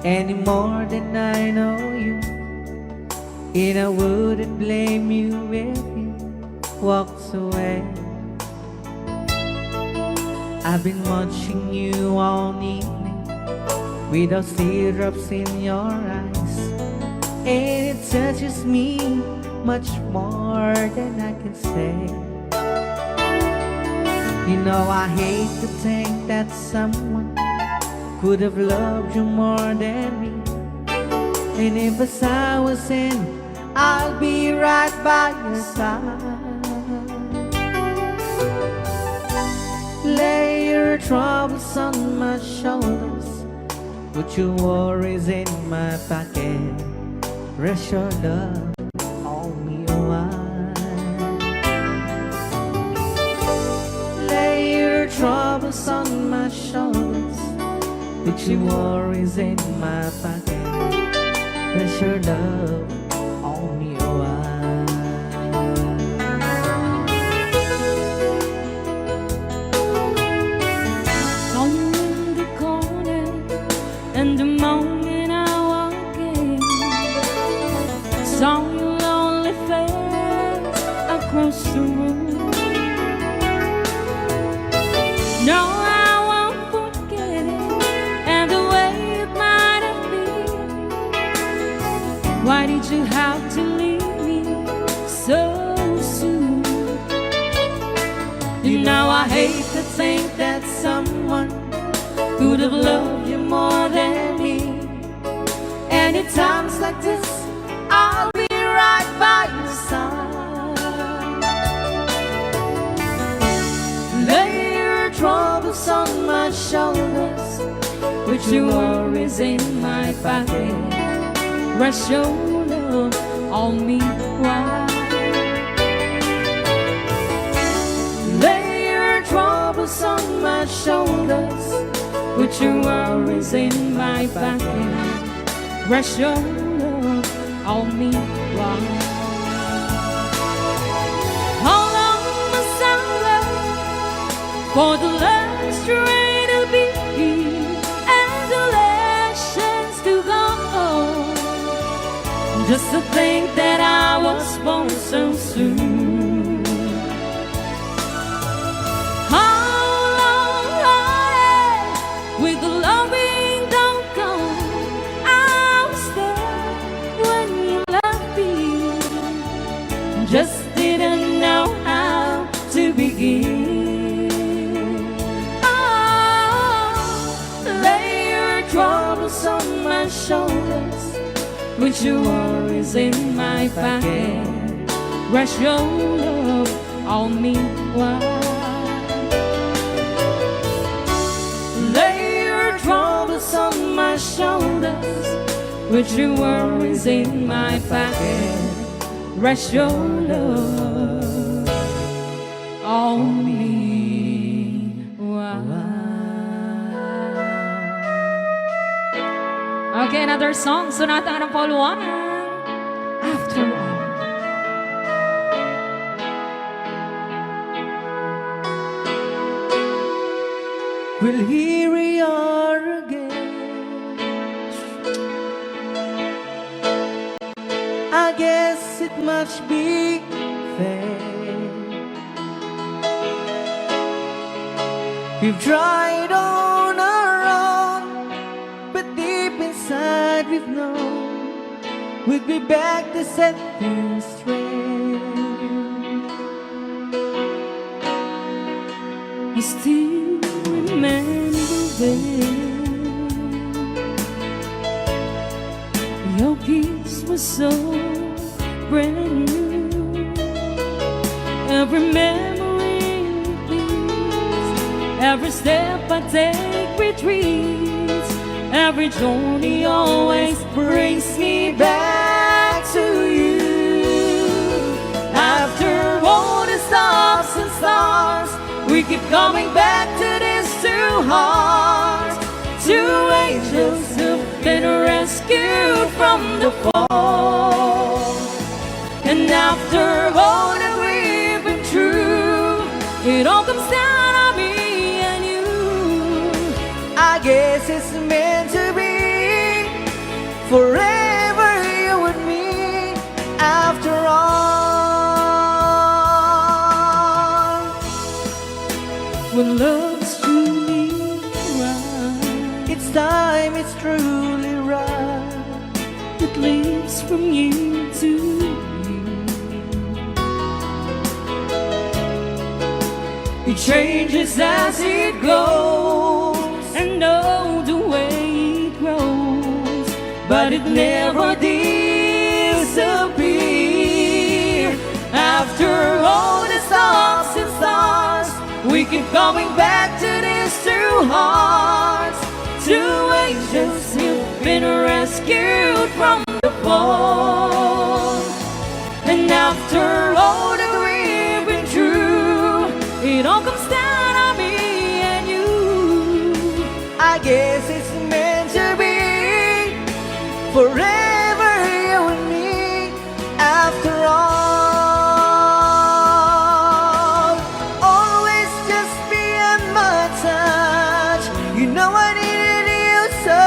any more than I know you, and I wouldn't blame you if you walked away. I've been watching you all evening with those teardrops in your eyes, and it touches me much more than I can say. You know I hate to think that someone could have loved you more than me, and if as I was in, I'll be right by your side. Lay your troubles on my shoulders, put your worries in my pocket, rest your love on me a while. Lay your troubles on my shoulders, put your worries in my pocket, rest your love on me a while. And the moment I walk in, saw your lonely face across the room. No, I won't forget it, and the way it might have been. Why did you have to leave me so soon? You know I hate to think that someone could have loved you more than me, and at times like this I'll be right by your side. Lay your troubles on my shoulders, put your worries in my pocket, rest your love on me while. Lay your troubles on my shoulders, put your worries in my pocket, rest your love on me while. How long must I wait for the last train to be and the last chance to go? Just to think that I was born so soon. With the loving don't go, I was there when you left me. Just didn't know how to begin. Oh, lay your troubles on my shoulders, put your worries in my pocket, rest your love on me while. Troubles on my shoulders, put your worries in my pocket, rest your love on me while. Okay, another song, Sonata ng Pauluanan, After All. Well, here we are again. I guess it must be fair. We've tried on our own, but deep inside we've known we'd be back to set things straight. I still remember when your kiss was so brand new. Every memory repeats, every step I take retreats, every journey always brings me back to you. After all the stops and stars, we keep coming back to these two hearts, two angels who've been rescued from the fall. And after all that we've been through, it all comes down to me and you. I guess it's meant to be. forever you and me after all. When love's truly right, It's time, it's truly right. it leaps from you to you. It changes as it goes, and know the way it grows, but it never disappears. After all the stops and stars, we keep coming back to these two hearts, two angels who've been rescued from the fall. And after all that we've been through, it all comes down to me and you. I guess it's meant to be forever you and me after all. Always just beyond my touch. You know I needed you so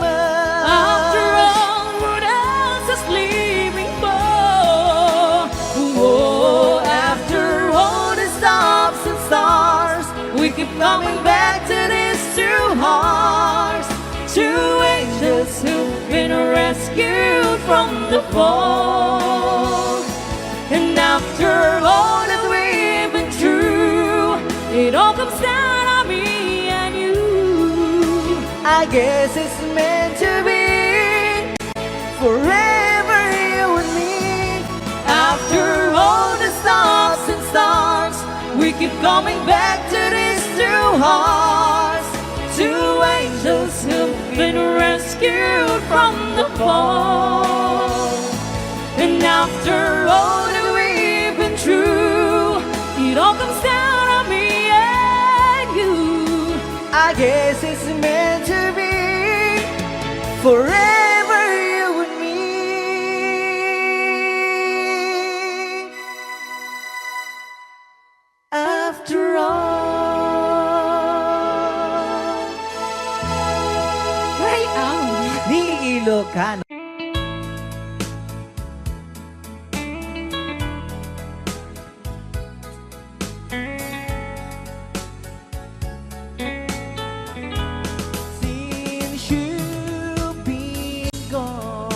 much. After all, what else is leaving for? Oh, after all the stops and stars, we keep coming back to these two hearts, two angels who've been rescued from the fall. And after all that we've been through, it all comes down to me and you. I guess it's meant to be forever you and me. After all the stops and stars, we keep coming back to these two hearts, two angels who've been rescued from the fall. And after all that we've been through, it all comes down to me and you. I guess it's meant to be forever you and me. After all. Right out. Ni Ilocano. Since you've been gone,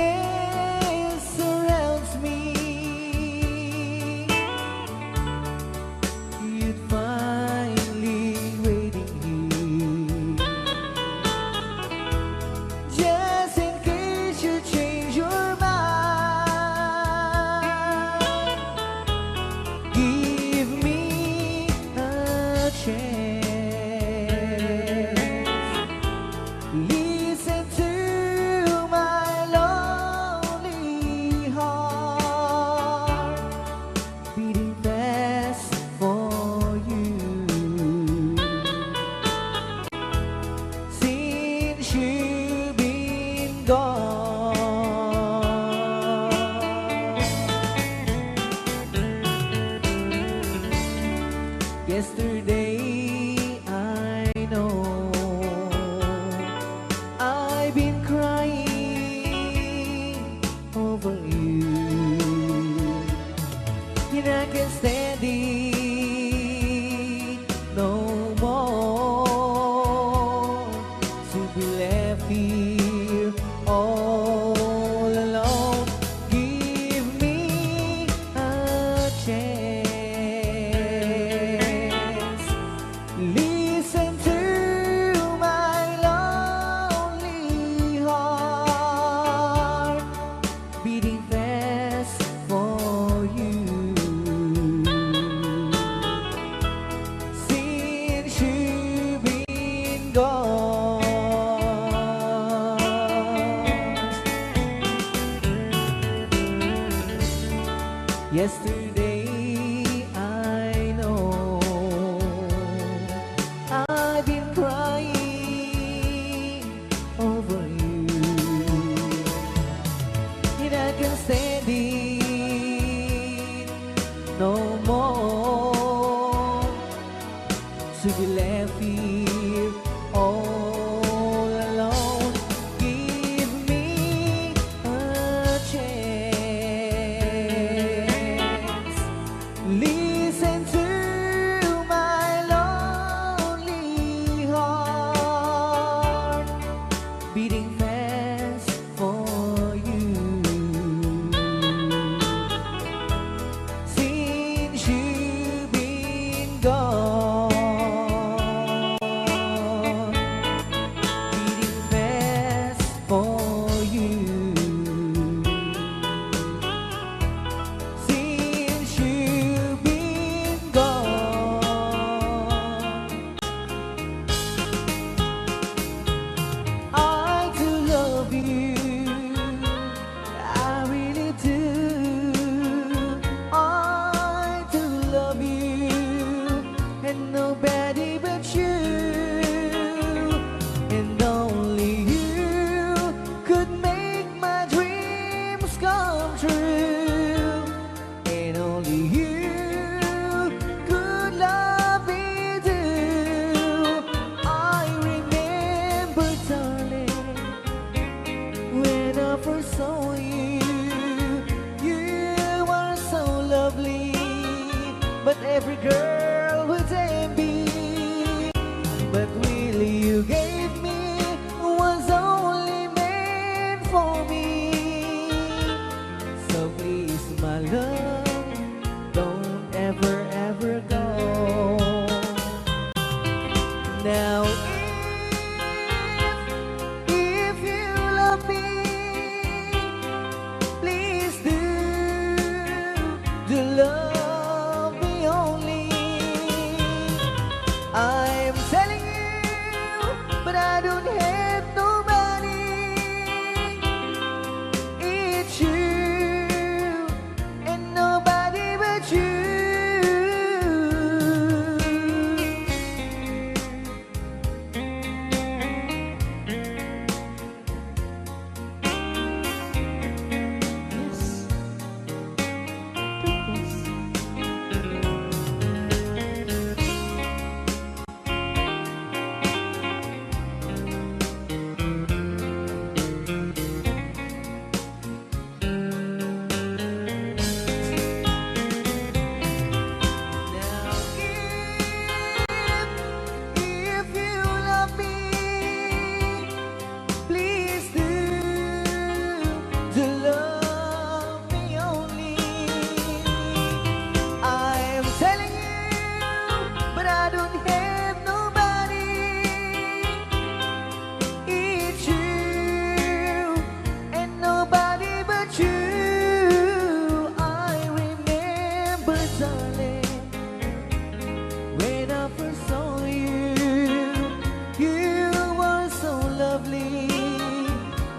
loneliness surrounds me. You'd finally waiting here, just in case you change your mind. Give me a chance. Listen to my lonely heart beating fast for you. Since you've been gone, yesterday I know I've been crying over you, and I can't stand it no more to be left here all alone. Give me a chance. Listen to my lonely heart beating fast for you. Since you've been gone, yesterday I know I've been crying over you, and I can't stand it no more to be left here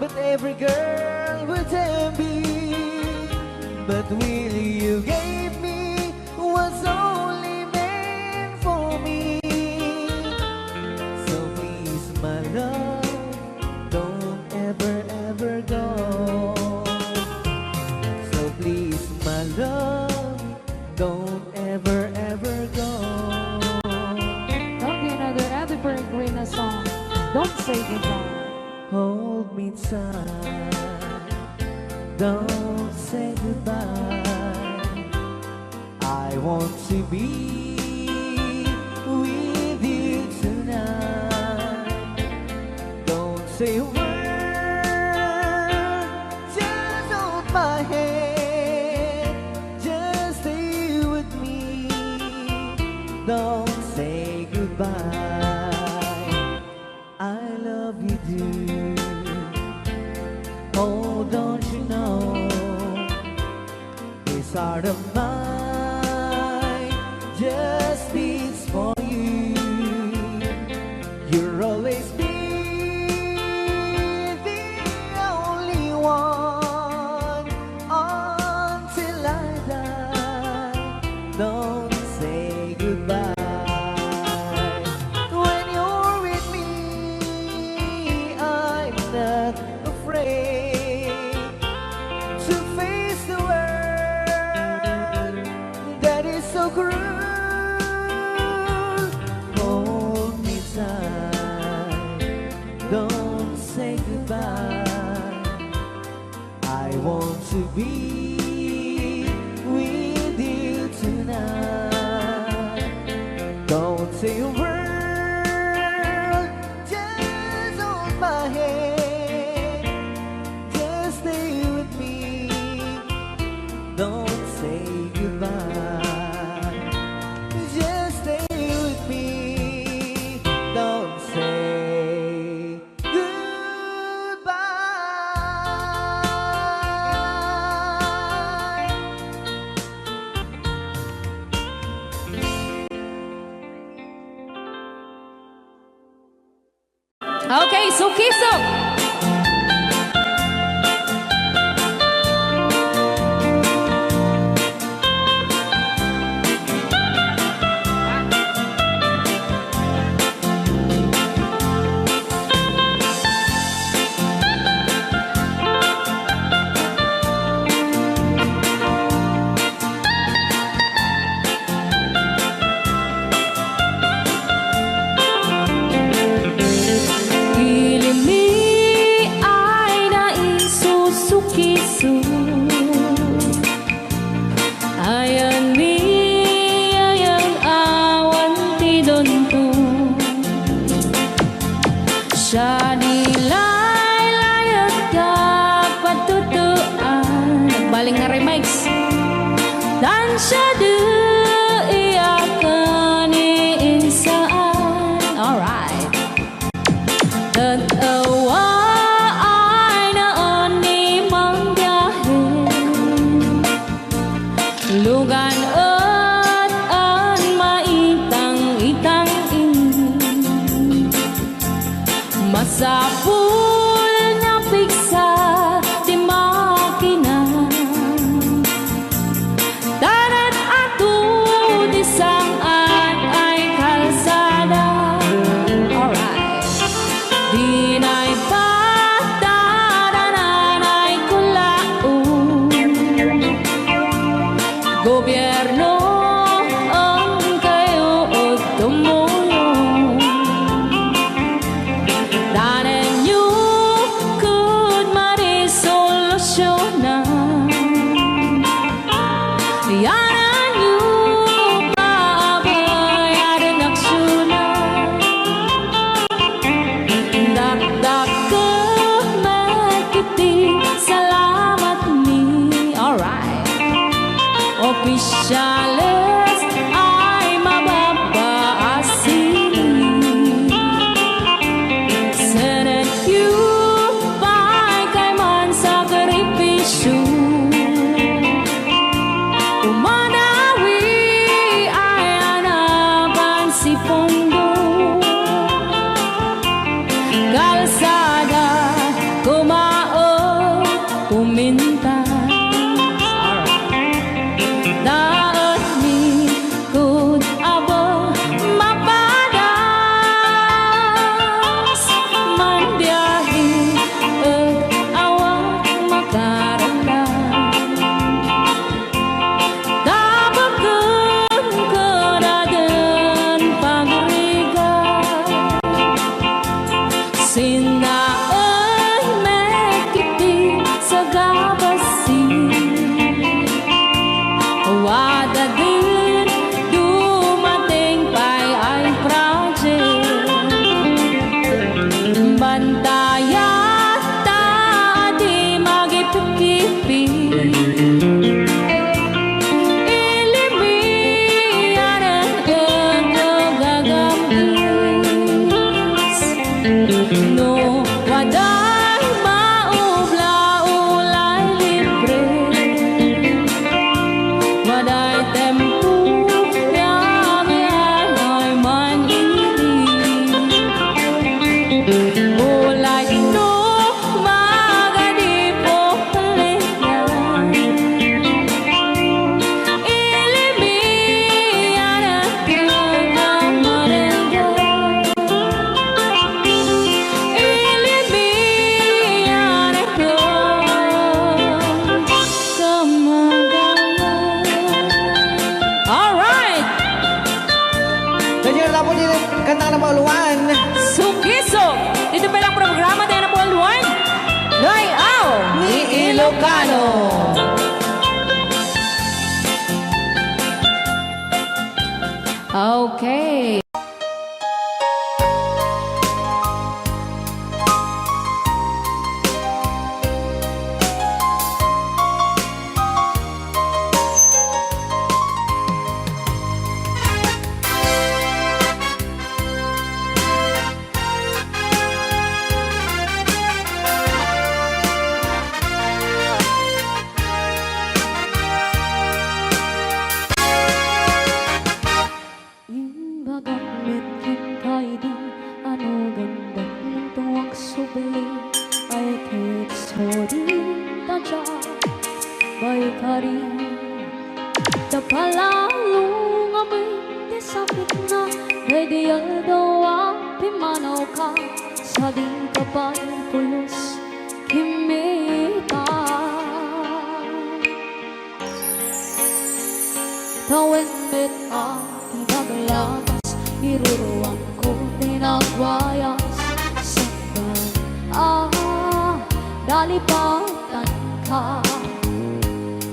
but every girl would envy. But really you gave me was only meant for me. So please, my love, don't ever, ever go. So please, my love, don't ever, ever go. Okay, another evergreen song. Don't say goodbye. Hold me tight, don't say goodbye. I want to be with you tonight. Don't say a word, just hold my hand. Just stay with me, don't say goodbye. I love you, dear. Oh, don't you know, this heart of mine just beats for you. You'll always be the only one until I die. Don't say goodbye. When you're with me, I'm not afraid to face the world that is so cruel. Hold me tight, don't say goodbye. I want to be with you tonight. Don't say a word, just hold my hand. Just stay with me, don't say goodbye. Just stay with me, don't say goodbye. Okay, so kiss up. Ilimi ay naisusukisu. Ayan ni ayang awan ti donto. Siya nilay layat ka patutuan. Nagbaling na remix. Dan siya di iyakan iinsaan. Alright. Tatawa ay naon ni mang biyahe. Lugan at an maitang-itang ini. Masapul na piksa di makina. Darat ato di saan ay kalsada. Alright. Di na'y patadanan ay kulaon. Gobyerno ang kayo o tumulong. Danan nyo could marisolusyonan. Yanan nyo pabayaran aksyonan. Dakdak ka magkiti, salamat ni. Alright. Opisyales ay mababaasin. Senate you, pa'y kay man sakripisyo. Ilocano. Okay. Tawid aking paglakas, iruruan ko tinagwayas. Saktan, dalipatan ka.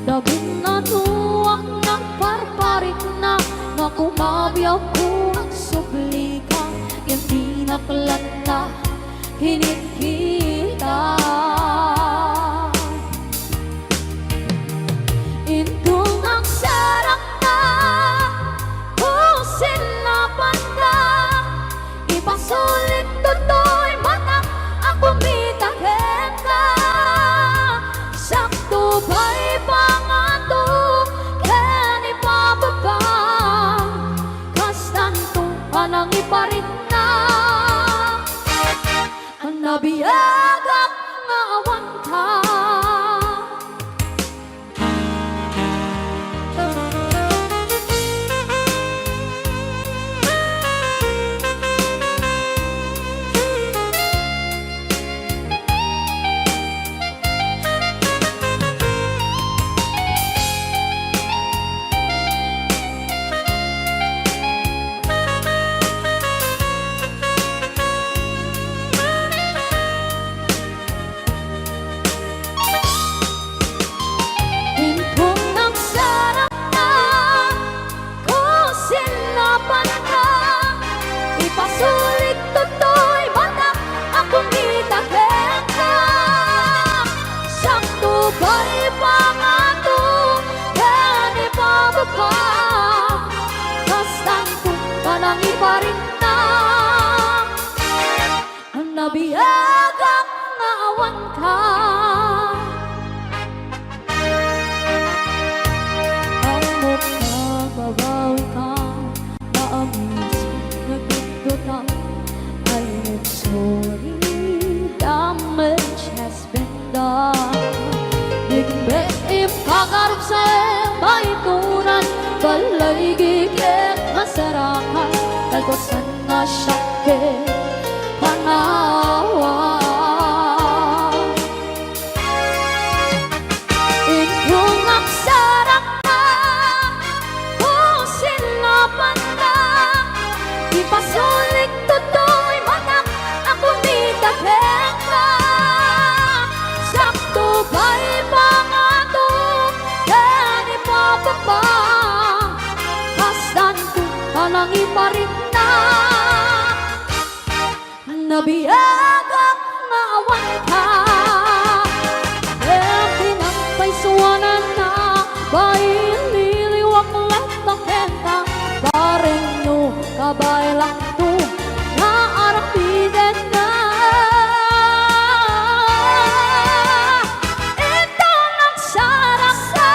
Dabing na tuwak ng parparik na makumabi ako ang subli ka. Yung tinaklan na hinikita. Intong ang sarap na pusin na banda. Ipasulit toto'y matak ako mitagin ka. Sakto ba'y pangato ken ipababa. Kastanto panang iparit na. Ang nabiyagak nga awan ka. Ipasulit toto'y batak akong itagin ka. Sakto ba'y pangato ken ipababa. Kastanto panang iparin na. Ang nabiyagak nga awan ka. Ang magbabawi ka na amis I'm sorry, damage has been done. Bigbit ipakarap sa baitunan, balay gigit masarakan, kalkosan na syakit panawa. Inyong aksarap na kung sinapan na. Ipasulit toto'y matak akong mitagin ka. Sakto ba'y pangato ken ipababa. Kastanto panang iparit na. Nabiyagak nga awan ka. Ken tinampay suwanan na ba'y niliwak lang takenta. Bareng no kabay lang to na arapiden na. Ito ang sarap na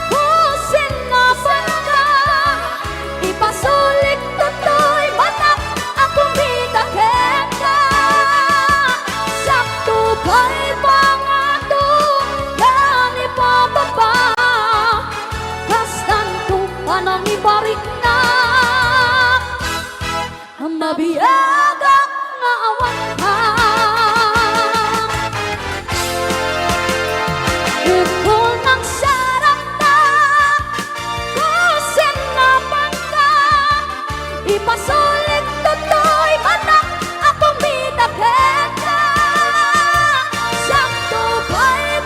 pusin na banda. Ipasulit toto'y batak akong mitagin ka. Sakto ba'y pangato ken ipababa. Kastanto panang iparik na. Ang mabiyagak nga awan ka. Ikaw ng sarap na kusin na banda. Ipasulit toto'y batak akong mitagin ka. Sakto ba'y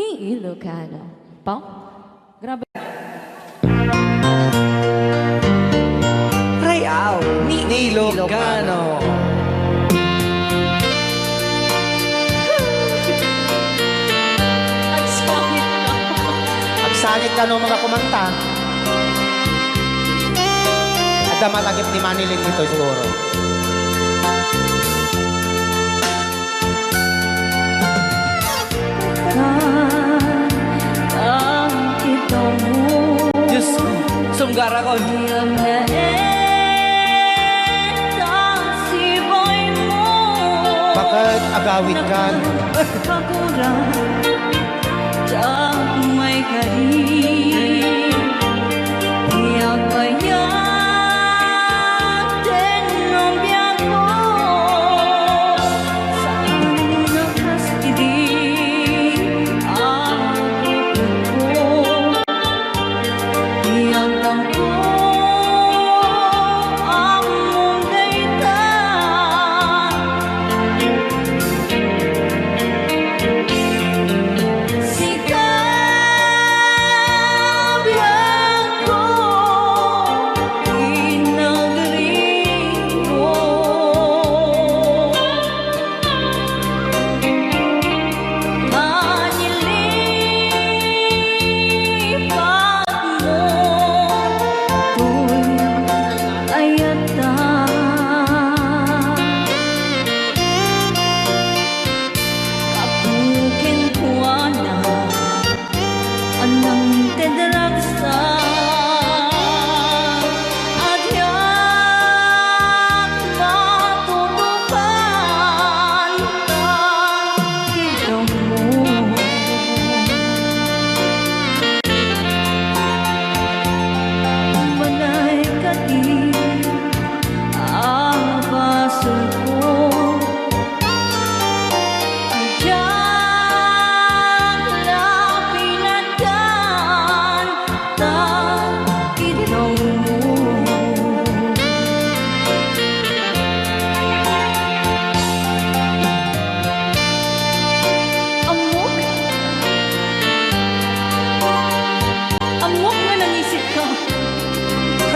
ni Ilocano. Pao? Grabe. Rayaw ni Ilocano. Ang sakit na. Ang salit ka ng mga kumanta. At malagip ni Manilin dito siguro. Diyos ko, sunggar ako. Bakit agawit ka?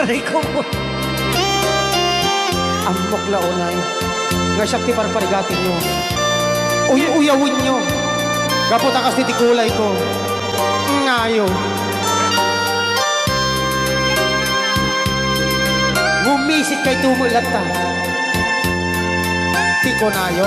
Aray ko. Ang muklaonay. Nga siya tiparparigatin nyo. Uyawin nyo. Gaputakas ni tikulay ko. Ngayo. Ngumisit kay tumulat ta. Tiko nayo.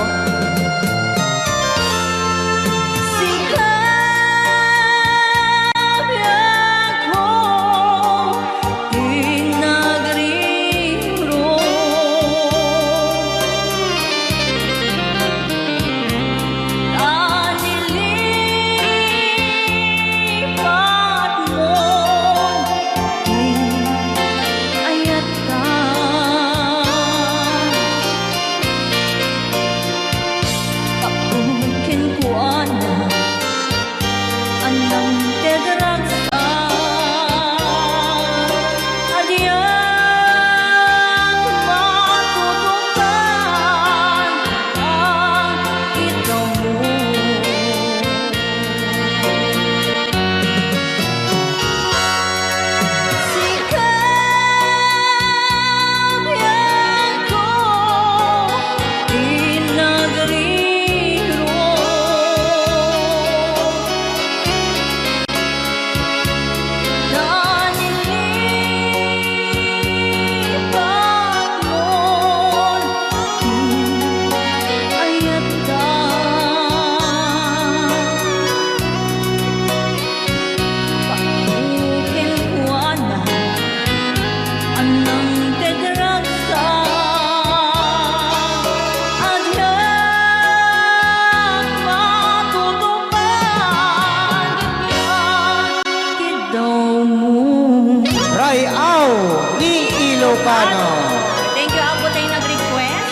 Rayaw ni Ilocano. Thank you, Apo, tayo nag-request.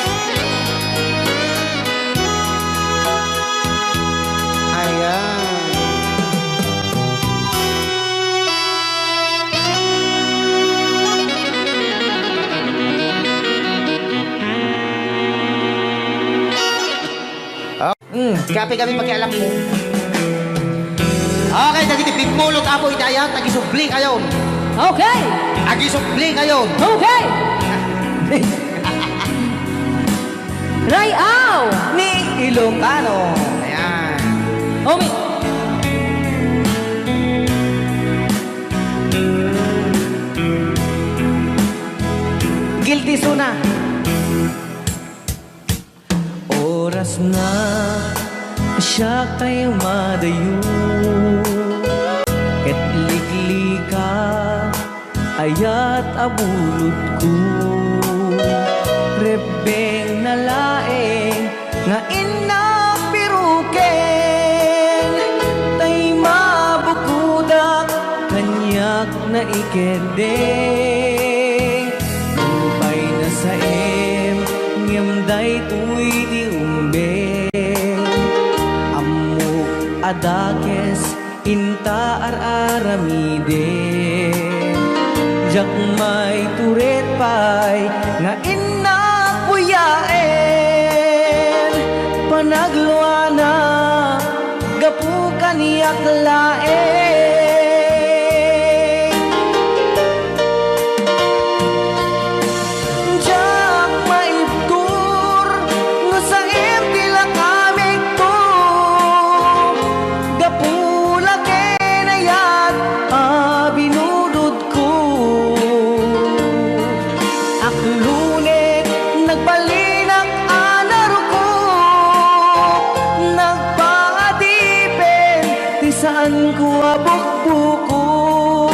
Ayan. Kape kami pakialam mo. Okay, dagiti pipulot apo idayat, nagisubli kayo. Okay. Nagisubli kayo. Okay. Rayaw Ni Ilocano. Ayan. Omi. Guilty Suna. Oras na siya kay madayo, ket likli ka ayat abulod ko. Rebeng na laeng nga inapiruken, tay mabukudak kanyak na ikendeng. Lupay na sa ngimday tuy di umbeng, amok adakes inta aramiden. Jak may turet pay nga inapuyaen, panagluana gapu kaniyak laeng. Jak maibtur nga sa tila kamig to, gapula kenayat binudod ko. Aklunet nagbalinak anaro ko, nagpaadipen ti saan ko abukbukod.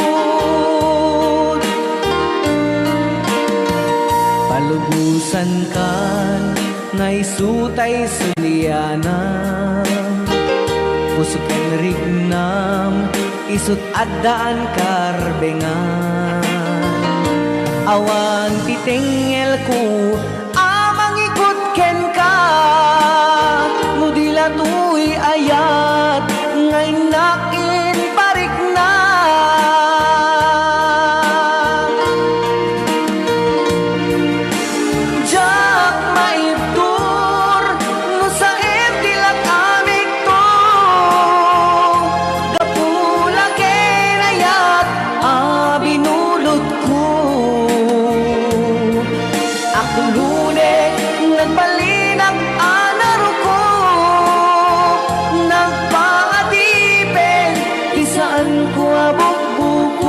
Palubusan kan ngay sutay sulianam, pusok en rignam isut addaan karbengan. Awan titengel ko amang ikut ken ka, nudila tuy ayat ngay nakin parik na. Jak maibtur no sa tila kamig to, gapula kenayat binulot ko. Aklunet nagbalinak anaro ko, nagpaadipen di saan ko abukbukod.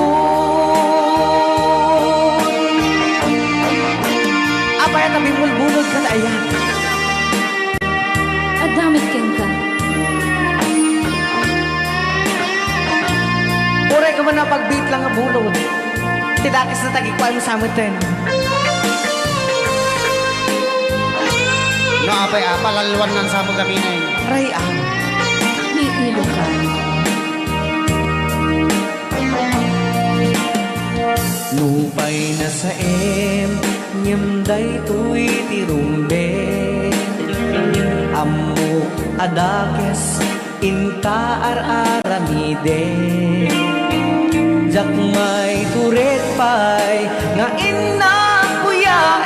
Apay na bimulbulod ka na ayan. Adamit ken ka. Uray ka man na pagbit lang nga bulod, tidakis na tagikwan mo sa amutin. No, apay apalalwan ng samong gaminay. Ray ang Ni Ilocano. lupay na sa ngimday tuy tirumbe, amok adakes inta aramide. Jak may turet pay nga inapuyaen,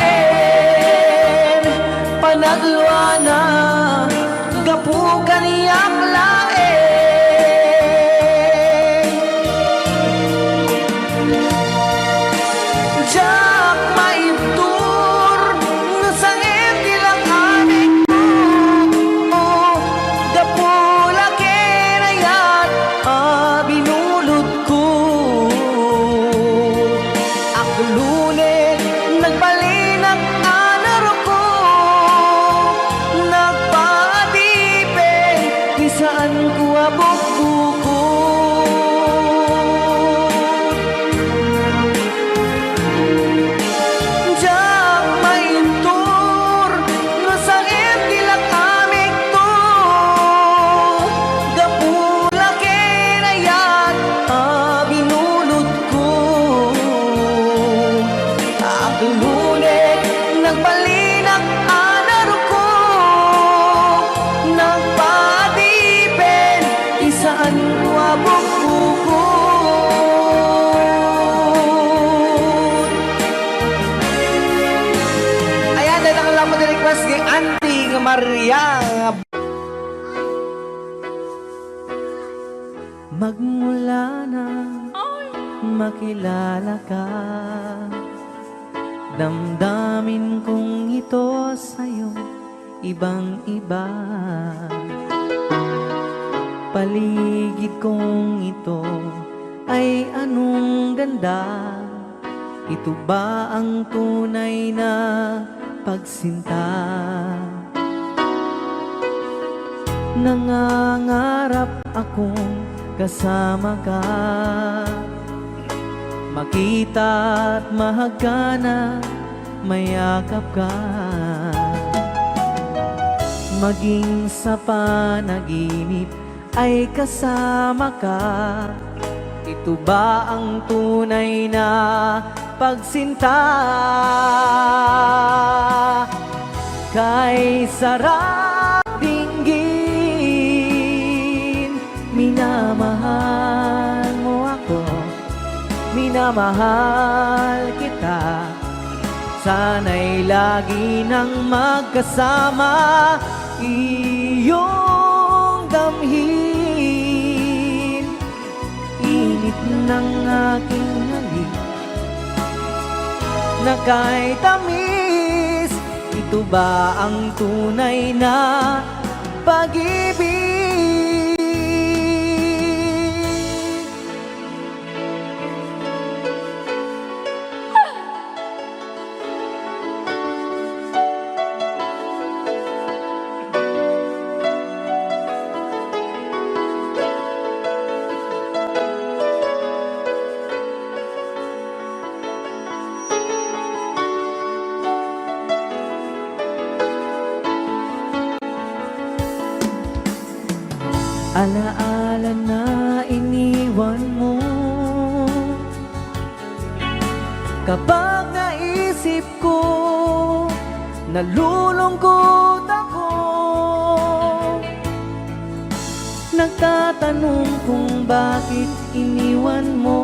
panagluana gapu kaniyak laeng. Jak maibtur nga sa tila kamig ko, gapula kenayat binulod ko. Aklunet nagbalinak anaro ko, Magmula na makilala ka, damdamin kong ito sa'yo ibang iba. Paligid kong ito ay anong ganda. Ito ba ang tunay na pagsinta? Nangangarap akong kasama ka, makita at mahagana, mayakap ka. Maging sa panaginip ay kasama ka. Ito ba ang tunay na pagsinta? Kay sarap dinggin, minamahal mo ako, minamahal kita. Sana'y lagi nang magkasama, iyong damhin init ng aking halik na kay tamis. Ito ba ang tunay na pag-ibig? Alaala na iniwan mo, kapag naisip ko, nalulungkot ako. Nagtatanong kung bakit iniwan mo,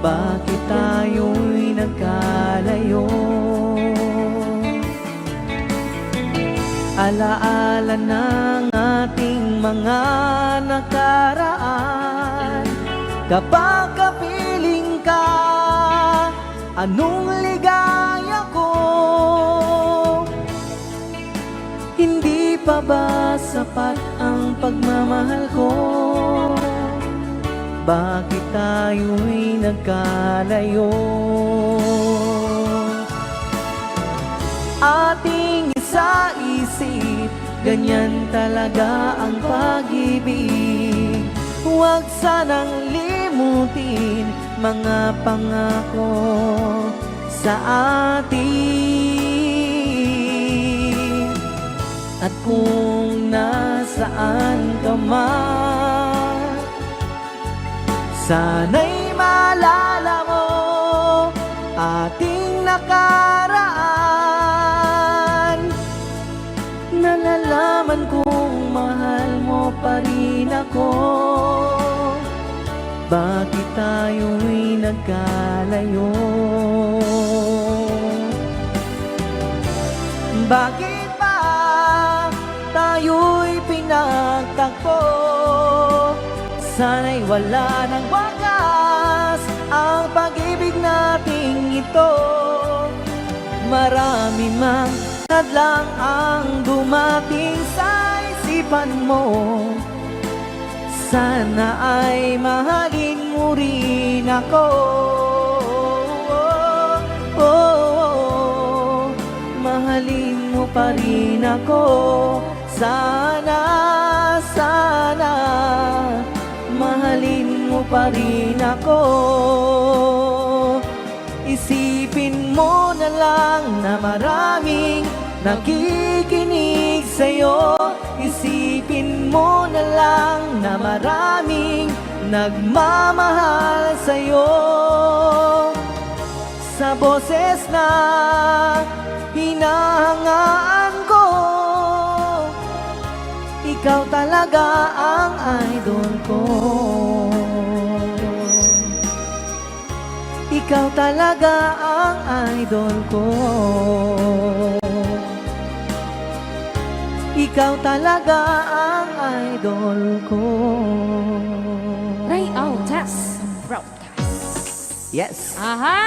bakit tayo'y nagkalayo. Alaala ng ating mga nakaraan, kapag kapiling ka, anong ligaya ko. Hindi pa ba sapat ang pagmamahal ko? Bakit tayo'y nagkalayo? Ating isa-isip, ganyan talaga ang pag-ibig. Huwag sanang limutin mga pangako sa atin. At kung nasaan ka man, sana'y maalala mo ating nakaraan. Nalalaman kong mahal mo pa rin ako. Bakit tayo'y nagkalayo? Bakit ba tayo'y pinagtagpo? Sana'y wala ng wakas ang pag-ibig nating ito. Marami mang hadlang ang dumating sa isipan mo. Sana ay mahalin mo rin ako. Mahalin mo pa rin ako. Sana, sana mahalin mo pa rin ako. Isipin mo na lang na maraming nakikinig sa'yo. Isipin mo na lang na maraming nagmamahal sa'yo. Sa boses na hinahangaan ko, ikaw talaga ang idol ko. Ikaw talaga ang idol ko. Ikaw talaga ang idol ko. Ray Altas Broadcast. Yes. Aha!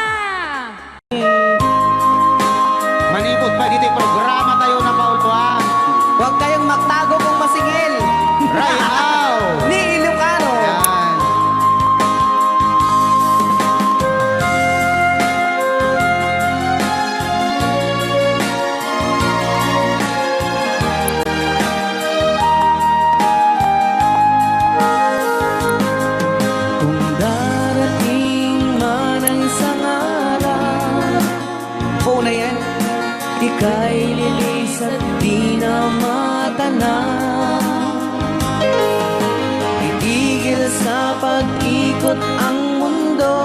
Manipot pa dito yung programa tayo na paulpuan. Huwag kayong magtago kung masingil. Right now. Ni Ilocano. Yan. Kung darating man ang isang araw, buo na yan, ika'y lilis at di na matanaw. Itigil sa pag-ikot ang mundo,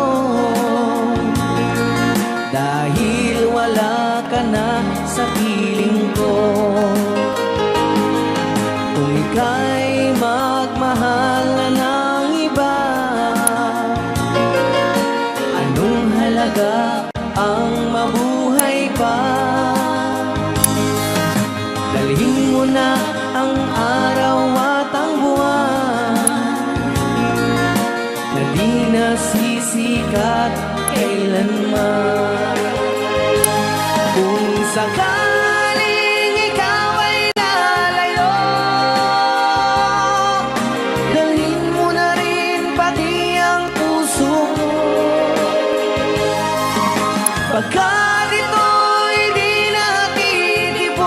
dahil wala ka na sa piling ko. Kung ika'y magmahal na ng iba, anong halaga ang mabuhay pa? Dalhin mo na ang araw at ang buwan, na di nasisikat kailanman. Kung sakaling ikaw ay lalayo, dalhin mo na rin pati ang puso ko. Pagkat ito'y di natitipon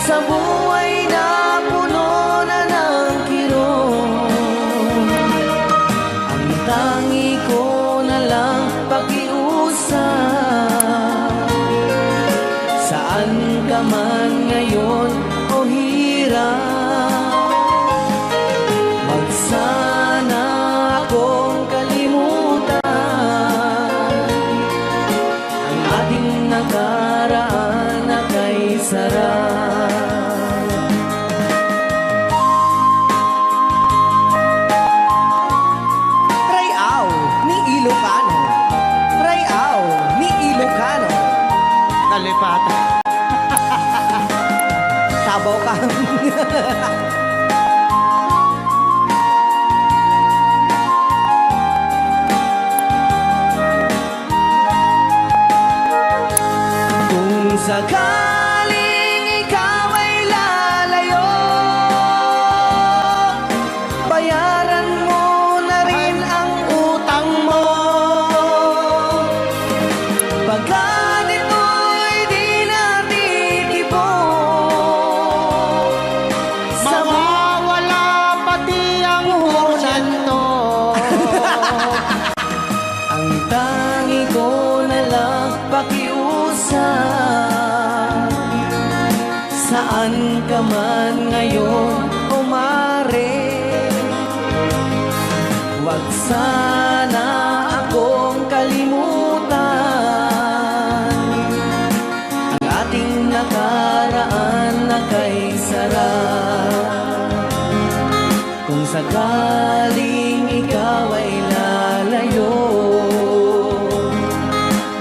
sa buhay na puno na ng kirot, ang tangi ko na lang pakiusap. Saan ka man ngayon o hirap, wag sana akong kalimutan ang ating nakaraan na kay sarap. Rayaw ni Ilocano. Rayaw ni Ilocano. Talipata. Sabaw ka. Kung sakaling ikaw ay lalayo, bayaran mo na rin ang utang mo. Pagkat ito'y di natitipon sa Mawawala pati ang porsyento. ang tangi ko na lang pakiusap. Saan ka man ngayon o mare, wag sana akong kalimutan ang ating nakaraan na kay sarap. Kung sakaling ikaw ay lalayo,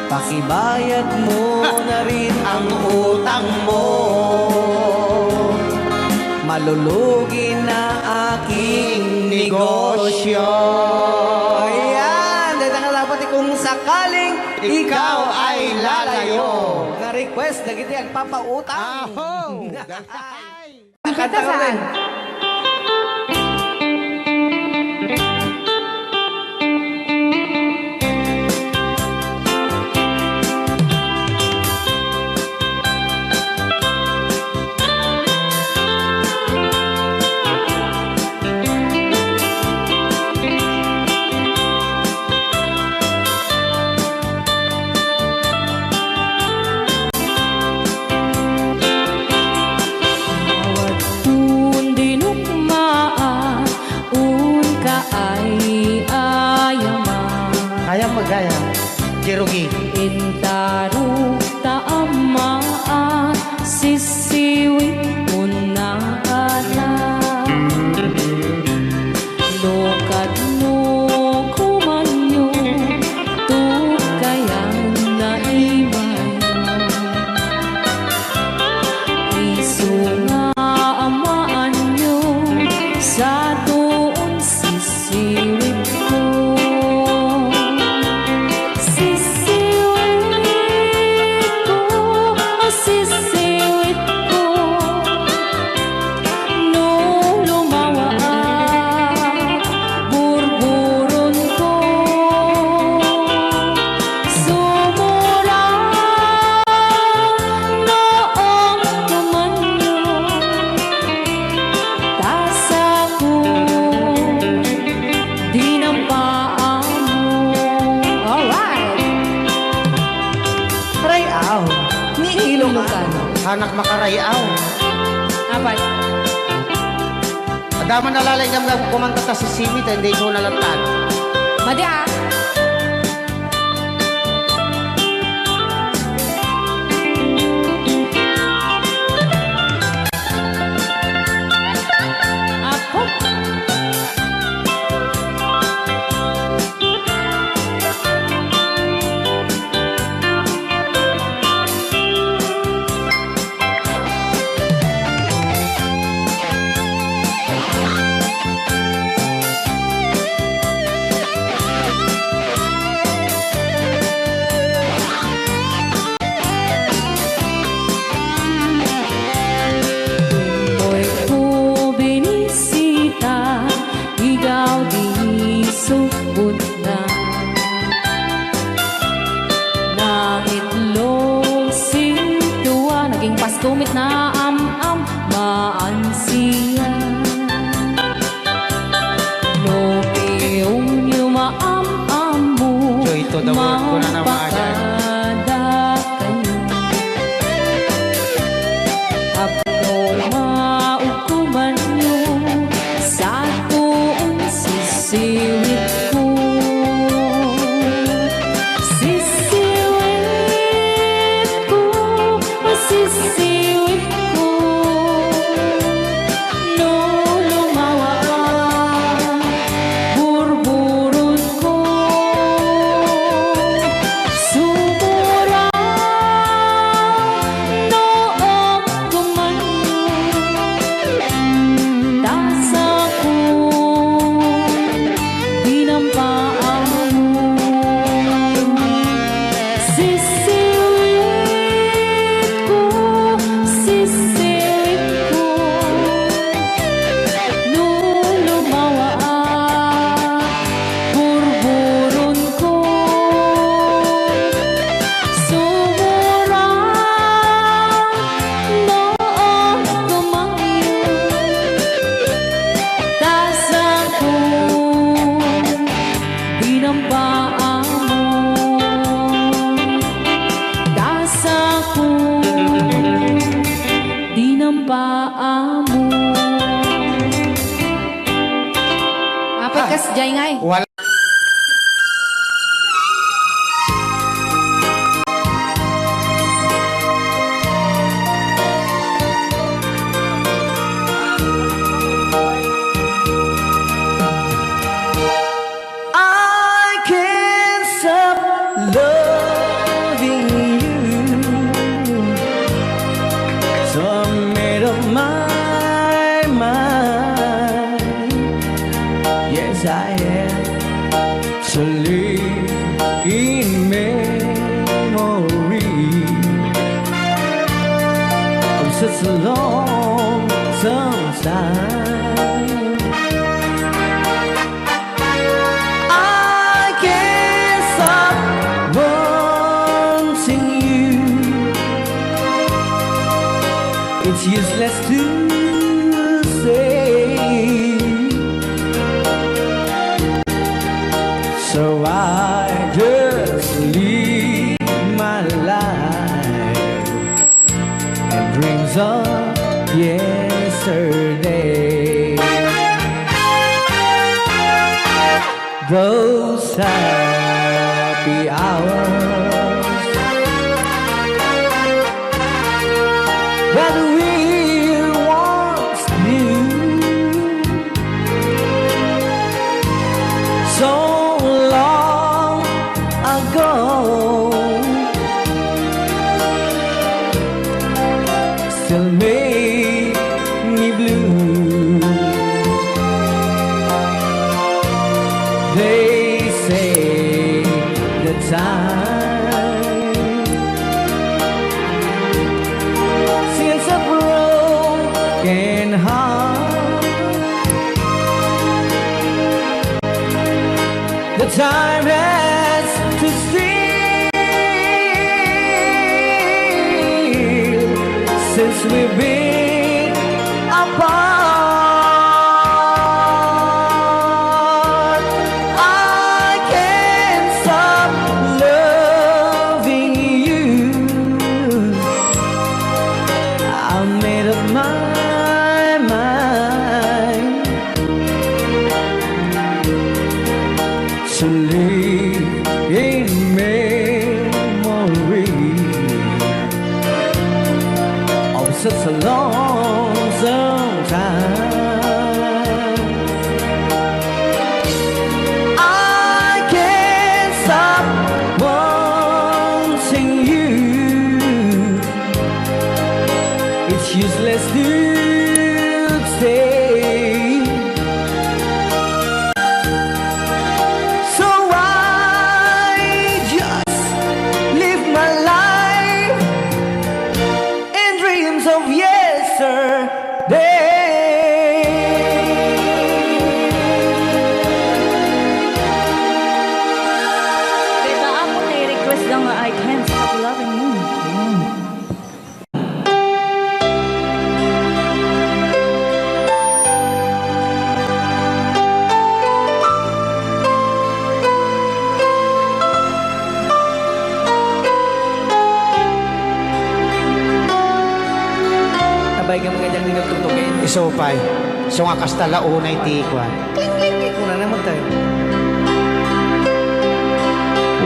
pakibayad mo na rin ang utang mo. Malulugi na aking negosyo. Ayan, dahil nga dapat kung sakaling ikaw ay lalayo. Nga request, nagiti ang papautang. Aho! Kanta ka rin. Kaya magaya. Jerogi. Intaru taamaan sisiwit mo na ala Lokat no kumanyo tukayan na imayo Isu nga hanak makarayaw. Apay. Adaman nalalay ngam kumanta ta si Simi, hindi ko nalantan. Madi ah. Ako. Tumit na am-am maansiya no piyong yumaam-am mo Joy to the world ko na naman mapakada kayo Ako maukuman nyo sa tuong sisiwit ko Sisiwit ko no lumawa burburot ko sumura noong tumanyo tasa ko dinampaan mo Apa kas jay ngay? Wala. I can't stop loving you, so I made up my mind. Yes, I am to live in memory of such a long time. I can't stop wanting you. It's useless to say, so I just live my life and dreams of yesterday. Those happy hours that we once knew, so long ago, still make me blue. They say the time since a broken heart, the time has to steal since we've been apart. Isopay. So nga kasta launay tikwan. Kling-kling-kling. Una naman tayo.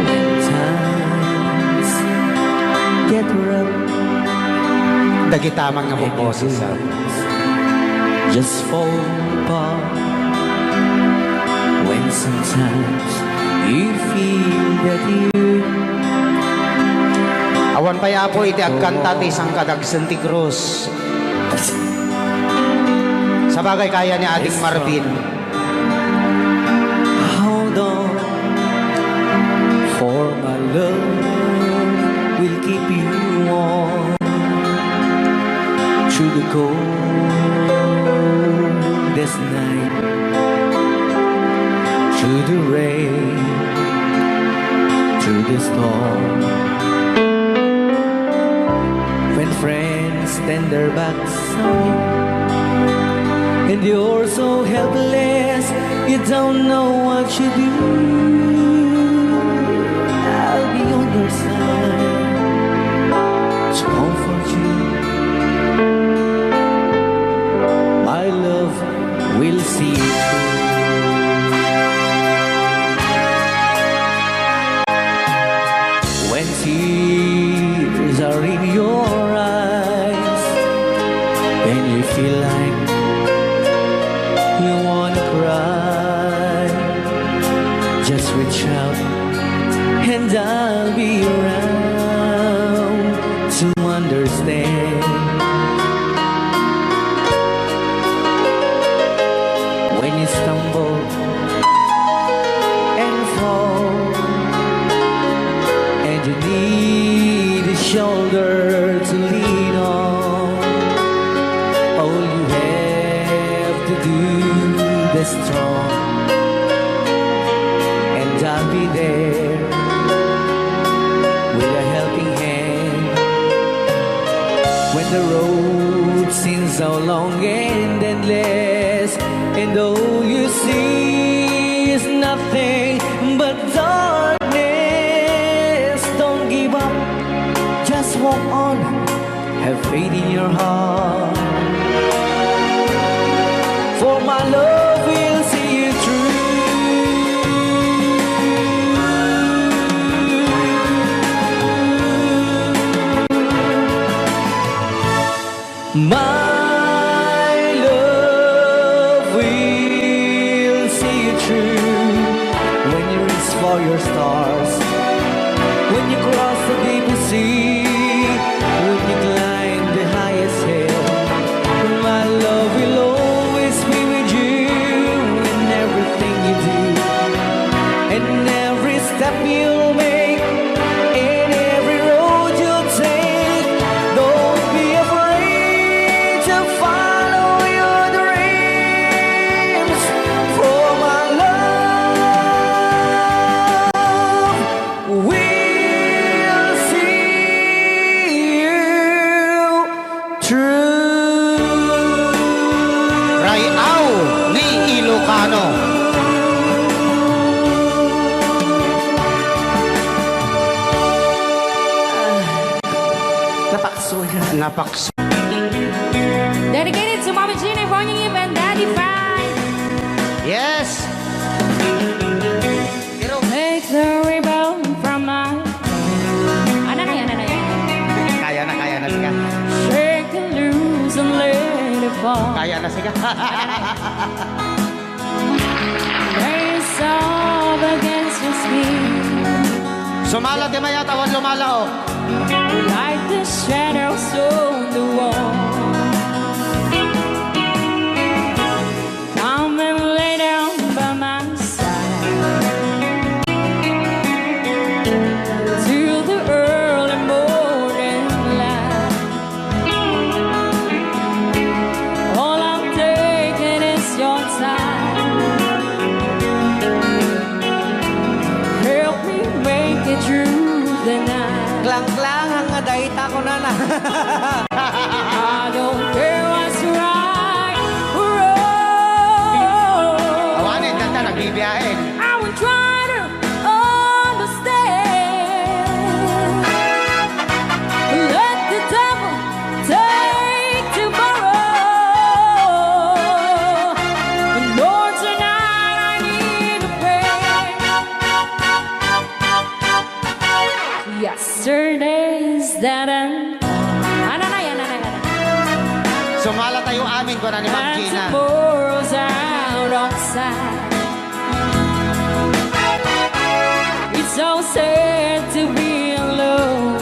When times get rough, Dagitamang nga boses sa just fall apart. When sometimes you feel that you awan pa yapo iti agkanta ti isang kadagsan ti krus. Sa bagay kaya ni Ading Marvin. hold on, for my love will keep you warm through the coldest night, through the rain, through the storm. When friends turn their backs on you and you're so helpless, you don't know what you do, I'll be on your side to comfort you. My love will see you through. When tears are in your eyes and you feel like you wanna cry, just reach out and I'll be around to understand. When you stumble and fall and you need a shoulder to lean on, all you have to do is strong, and I'll be there with a helping hand. When the road seems so long and endless, and all you see is nothing but darkness, don't give up, just walk on, have faith in your heart, for my love will see you through. My love will see you through. When you reach for your stars, when you cross the deepest sea, when you climb the highest hill, my love will always be with you in everything you do, and every step you'll make, in every road you'll take. Don't be afraid to follow your dreams, for my love will see you through. Rayaw ni Ilocano. Napakso yan. Napaks. Dedicated to Mama Jean and Ronnie Eve and Daddy Frank. Yes. Take the ribbon from my... Ano na yan, ano na yan? Kaya na siya. Shake it loose and let it fall. Kaya na siya. Race up against your skin, Sumala di maya tawad lumala oh. like the shadows on the wall. Come and lay down by my side till the early morning light. All I'm taking is your time. Help me make it through the night. Klang-klang ang adayta ko na na. I don't care what's right or wrong. Awanin ganda nagbibiyahin. I will try to understand. Let the devil take tomorrow. that ano na yan, Sumala tayo amin ko na ni Ma'am as Gina. it pours out of sight. It's so sad to be alone.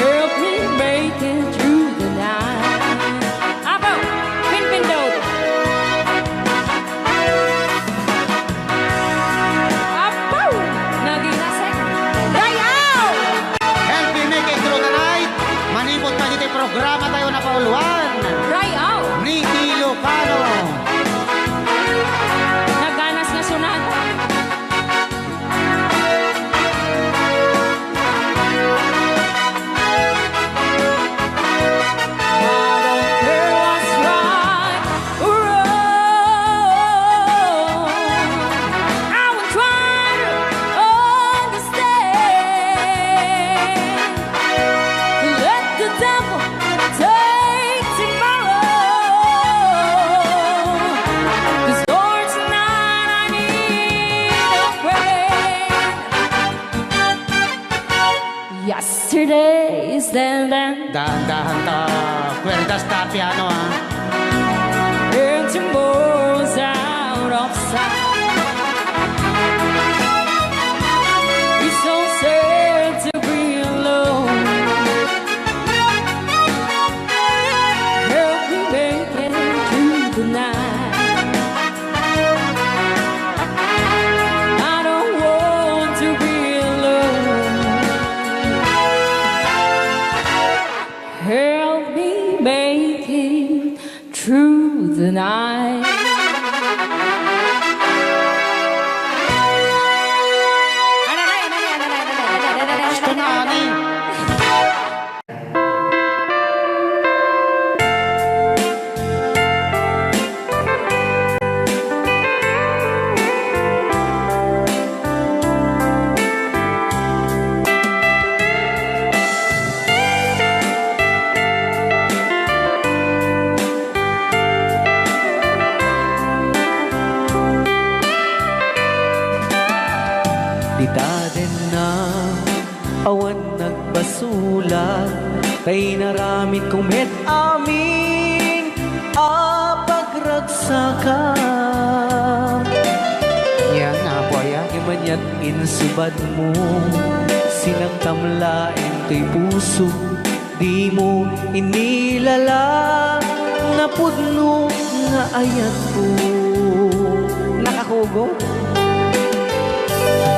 Help me make it through the night. Apo, pinpindot. Apo, naginasek. Dayaw! Help me make it through the night. Manipot pa dito yung programa tayo na pauluan. Dayaw! Ni Ilocano. Naganas nga sunat. Yesterday is then Dahan-dahan ta. Kwerdas ta piano ha. and tomorrow's out of sight. It's so sad to be alone. Help me make it through the night. I don't want to be alone. Help me make it through the night. Gusto na ani. Di taden na awan nagbasulat kay naramit kong met amin pagragsakan. Yan na po yan. Imanyat insubad mo sinagtamlain to'y puso di mo inilala napudno nga ayat ko nakakugo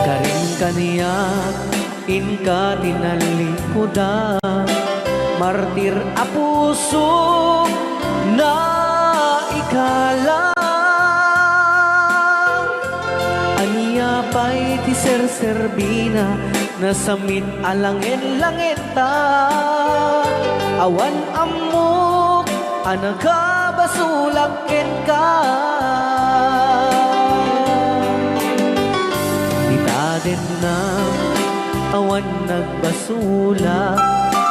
karin kaniyak inka tinalikoda martir a puso na ikalang aniya pa'y ti serserbina nasamit alangin langeta awan amok anagabasulak ka din na awan nagbasula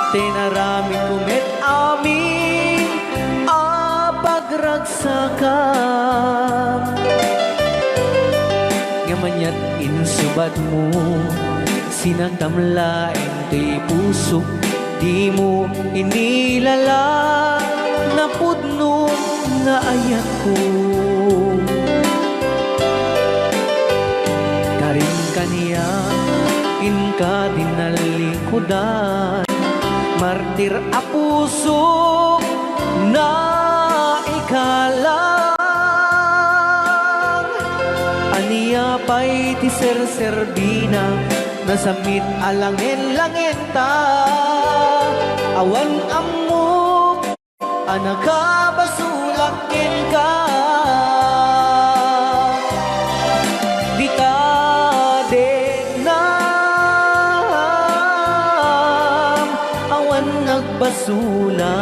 tinarami kumit amin pagragsakan ngamanyat insubad mo sinagtamlain to'y puso di mo inilala napudno nga ayat ko karin kaniya inka dinalikodan martir a puso na ikalang aniya pa'y ti serserbina nasamit alangin langeta awan amok anagabasulak ka basula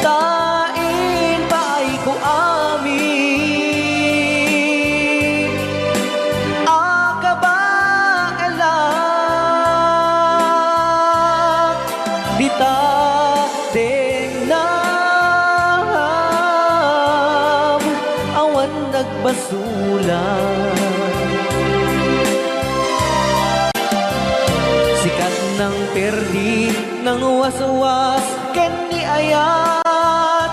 tain paay ko amin akabaelak dita denam awan nagbasula perdi ng was-was ken ni ayat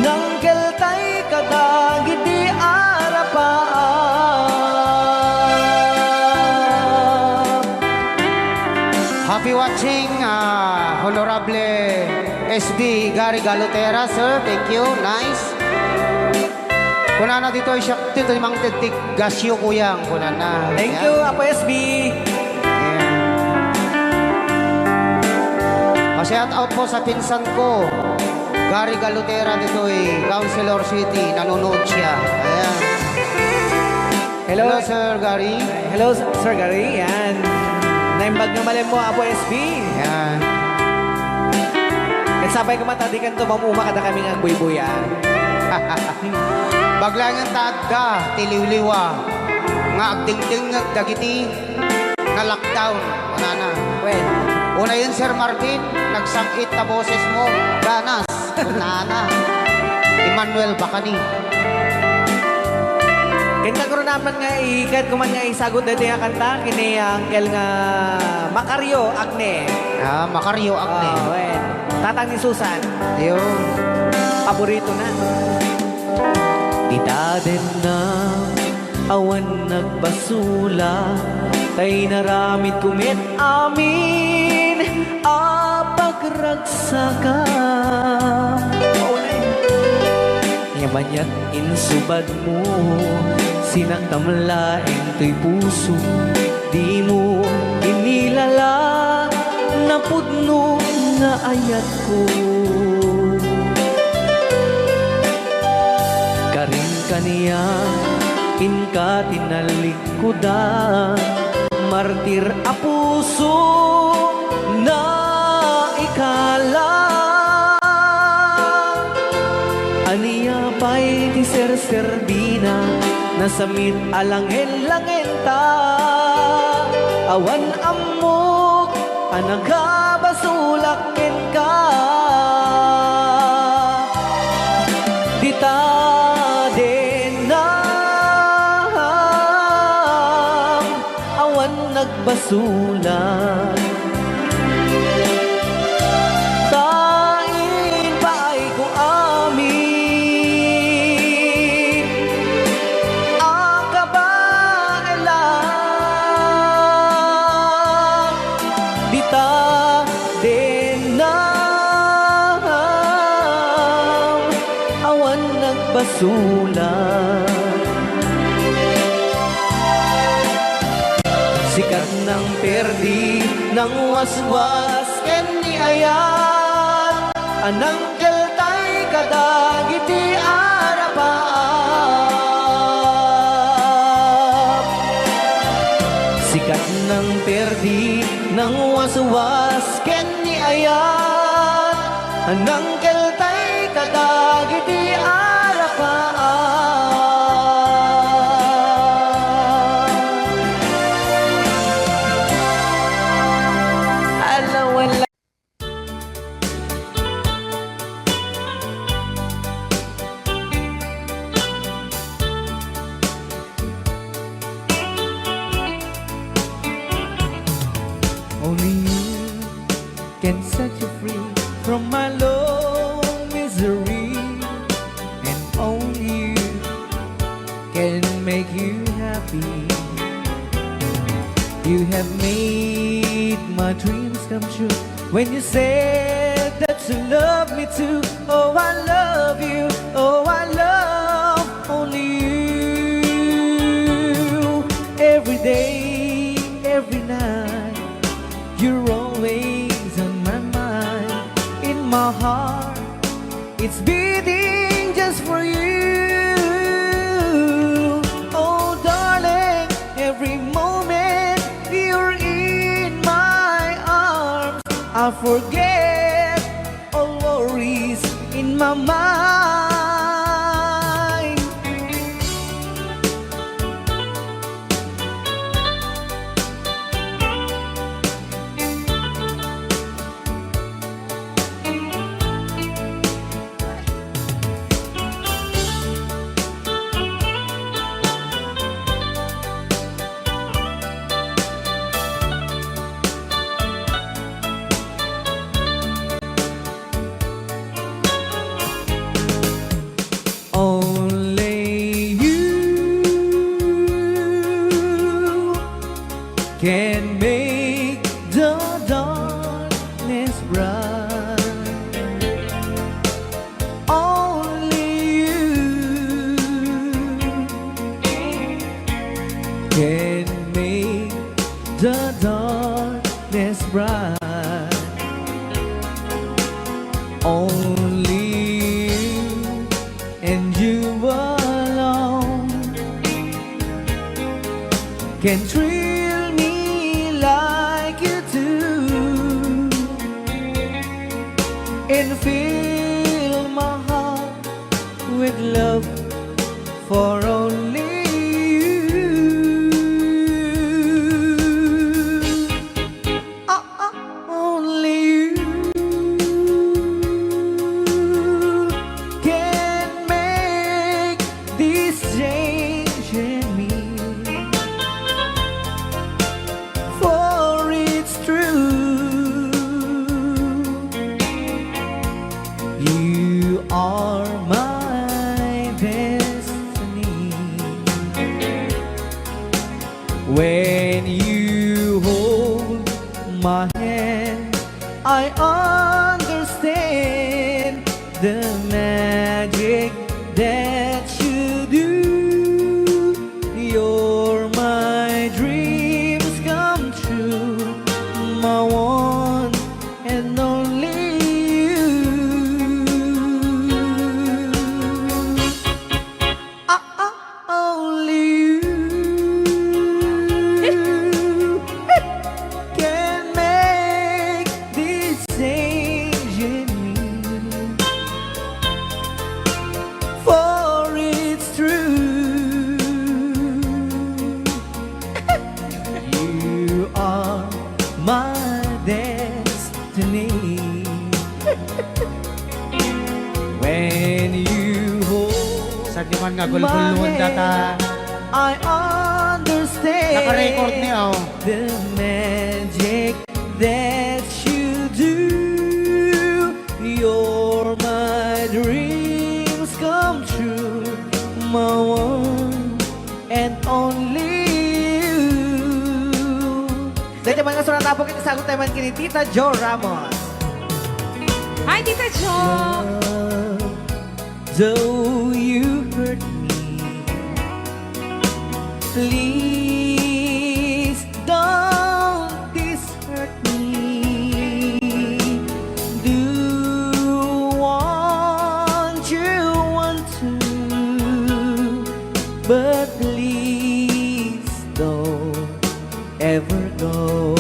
nang keltay kadagit di arapaan. Happy watching, Honorable SB Gary Galutera, sir. Thank you. Nice. Kunana dito siya dito mang titig gasyo kuyang kunana. Thank you, Apo SB. Shout out po sa pinsan ko, Gary Galutera dito Councilor City. Nanonood siya. Ayan. Hello, Hello, Sir Gary. Hello, Sir Gary. Yan. Naimbag na malim mo, Apo SB. Ayan. Sabay ko matadikan to, mamuma kada kami ang buy-buyan. Baglangan taadga, tiliwliwa. Nga agdingding dagiti na lockdown. Kunana. When? Una yun, Sir Marvin, nagsangkit na boses mo. Ganas. Kunana. Emmanuel Bacani. Kaya ko naman nga ikat kuman nga isagot dito yung kanta, kini angkel nga Makaryo Agne. Makaryo Agne. When? Tatang ni Susan. Yun. Paborito na. Itaden na awan nagbasula, tay naramit kumit amin apagragsaka. Yamanyak insubad mo, sinagtamlaeng to'y puso, di mo inilala na pudno nga ayat ko. Karin kaniya inka tinalikudan, martir a puso na ikala. Aniya pa'y ti ser-serbina, nasamit alangin-langin ta. Awan amok, anagabasulakin ka. Dita din na awan nagbasulat. Tain pa ay ko amin ang kabailan. Dita din na awan nagbasulat. Sikat ng perdi ng waswas ken ni ayat, anang keltay kadagiti arapap. Sikat ng perdi ng waswas ken ni ayat, anang keltay kadagiti arapap. Only you can set you free from my low misery, and only you can make you happy. You have made my dreams come true when you said that you love me too. Oh, I love you. Oh, I love only you. Every day, every night, you're always on my mind. In my heart, it's beating just for you. Oh, darling, every moment you're in my arms, I forget all worries in my mind. can thrill me like you do, and fill my heart with love for only you. Only you can make this change in me, for it's true. You are my destiny. When you hold my hand, I understand the magic that you do. You're my dreams come true, my one and only you. Only you can make this change in me, for it's true. You are my destiny. When you hold Sa di man nga my gulgulon data. hand, I understand Naka-record niya, oh. the magic that you do. You're my dreams come true, my one and only you. Dahil naman nga sunod na po kita sagot tayo man kini Tita Jo Ramos. Hi, Tita Jo! Though you hurt me, please don't dishurt me. Do want to, but please don't ever go.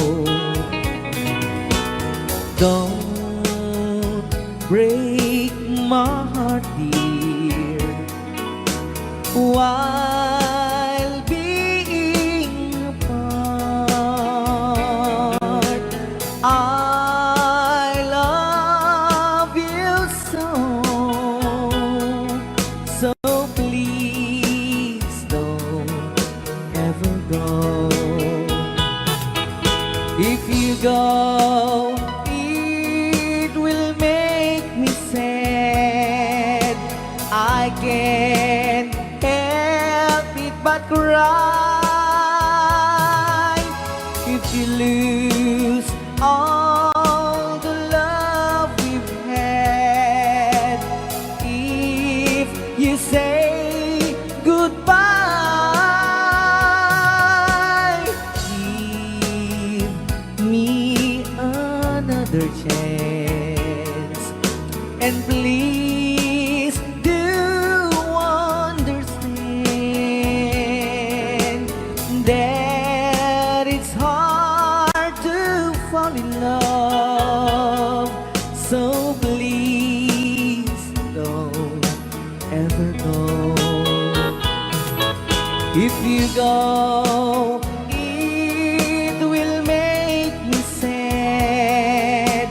Don't break my heart, dear, while being apart. I love you so, so please don't ever go. If you go, it will make me sad. I can't help it but cry. If you lose all the love we've had, if you say goodbye, give me another chance, and please do understand that it's hard to fall in love. So please don't ever go. If you go, it will make me sad.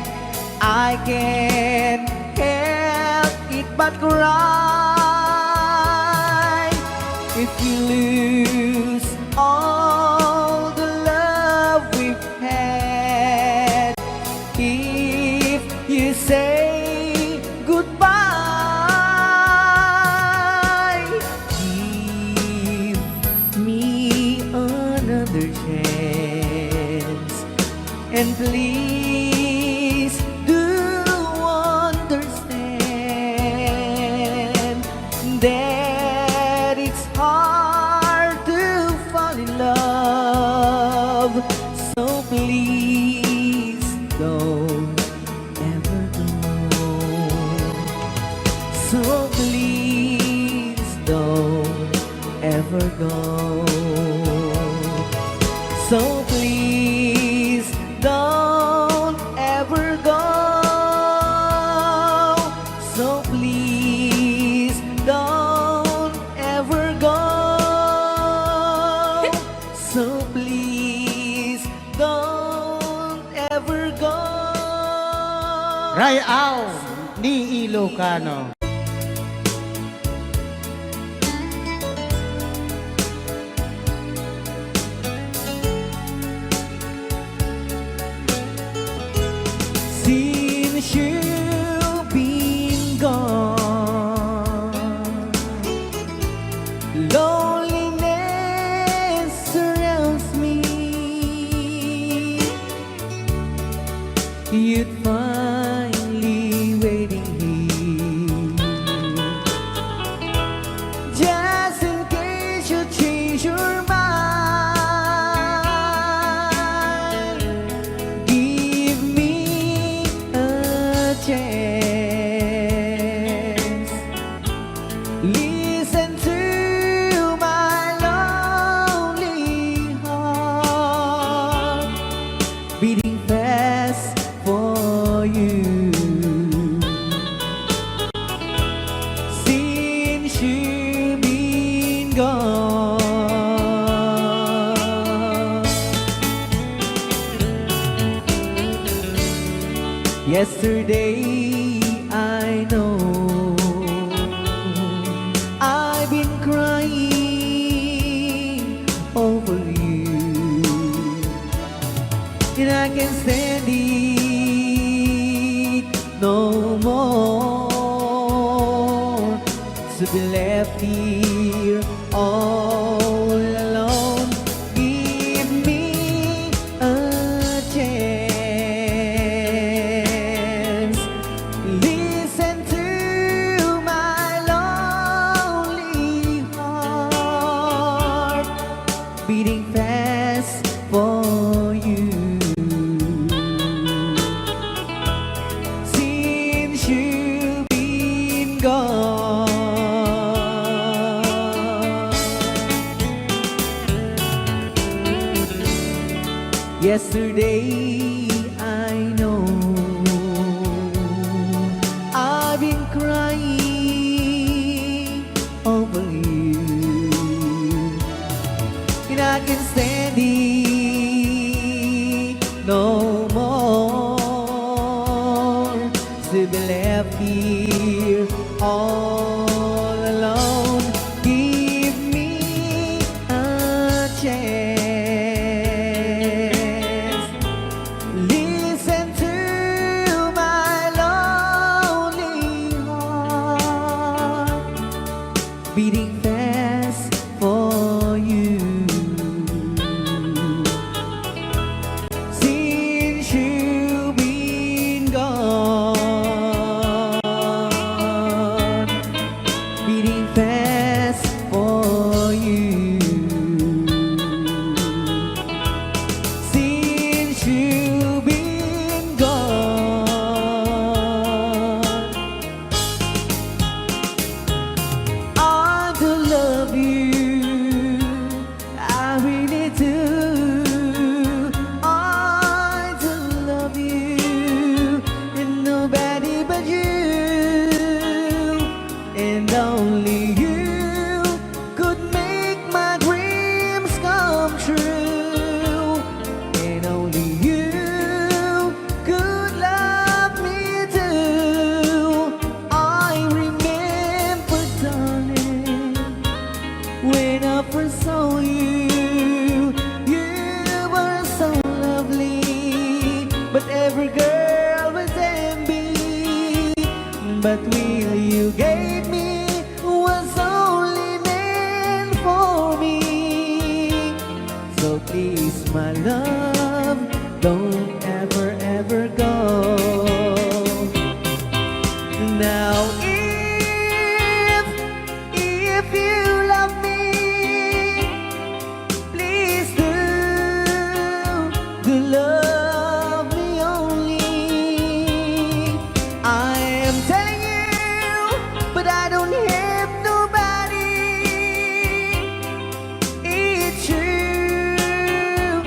I can't help it but cry. If you lose all the love we've had, if you say goodbye, give me another chance, and please do understand that it's hard to fall in love. So please don't ever go. So please don't ever go. So please don't ever go. So please don't ever go. So please don't ever go. Rayaw ni Ilocano. Since you've been gone, loneliness surrounds me. You'd finally waiting here, just in case you change your mind. Give me a chance. Listen to my lonely heart, beating fast for you. Since you've been gone, yesterday I know I've been crying over you, and I can't stand it no more, to be left here all alone. Give me a chance. Listen to my lonely heart, beating fast for you. Since you've been gone, yesterday I know I've been crying over you, and I can't stand it no more, to be left here all alone. Give me a chance. Listen to my lonely heart, beating fast for you. Since you've been gone, beating fast for you. Since you've been gone, I do love you, I really do. I do love you, and nobody but you, and only you could make my dreams come true, and only you could love me too. I remember, darling, when I first saw you, you were so lovely, but every girl was envy. But will you gave me was only meant for me. So please, my love, don't ever, ever go. Now if you love me, please do love me only. I am telling you, but I don't have nobody. It's true,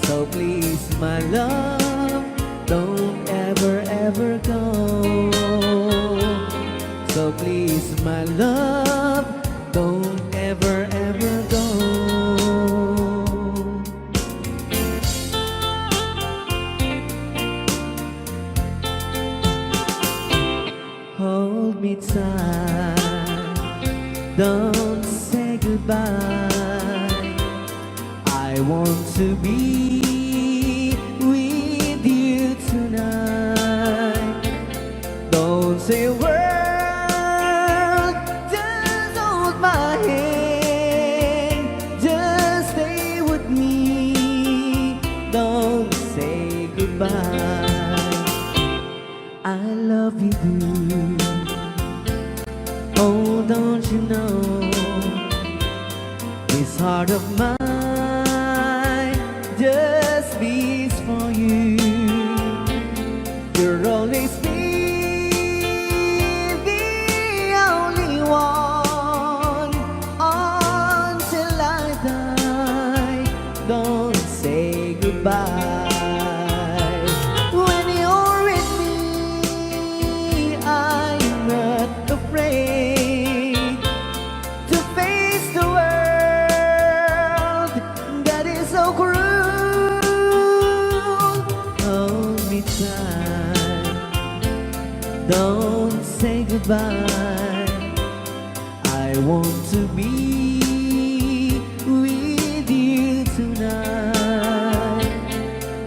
So please, my love, don't ever, ever go. So please, my love, don't ever, ever go. Hold me tight, don't say goodbye. I want to be with you tonight. Don't say a word, just hold my hand. Just stay with me, don't say goodbye. I love you, boo. Oh, don't you know, this heart of mine just beats for you. You'll always be the only one until I die. Don't say goodbye. When you're with me, I'm not afraid to face the world that is so cruel. Hold me tight, don't say goodbye. I want to be with you tonight.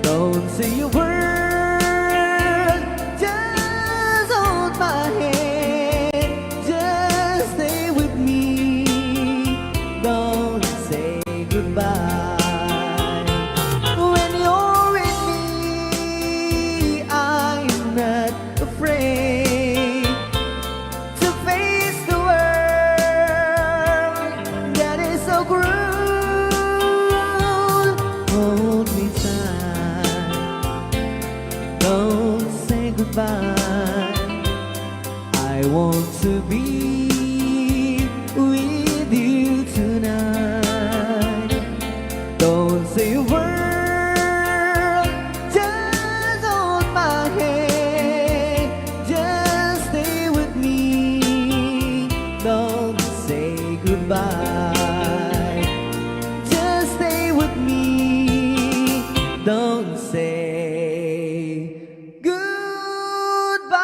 Don't say a word, just hold my hand. Just stay with me, don't say goodbye. When you're with me, I'm not afraid to face the world that is so cruel. Hold me tight, don't say goodbye. I want to be with you tonight. Don't say a word, just hold my hand. Just stay with me, don't say goodbye. Just stay with me, don't say goodbye.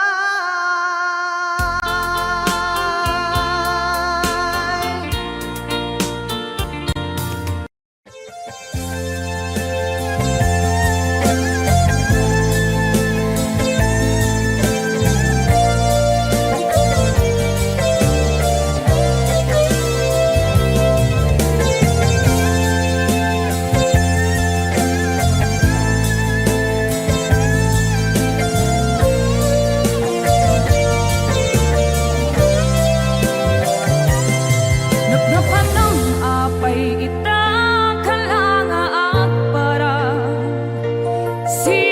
Napnapan ng apay ita kalanga at para si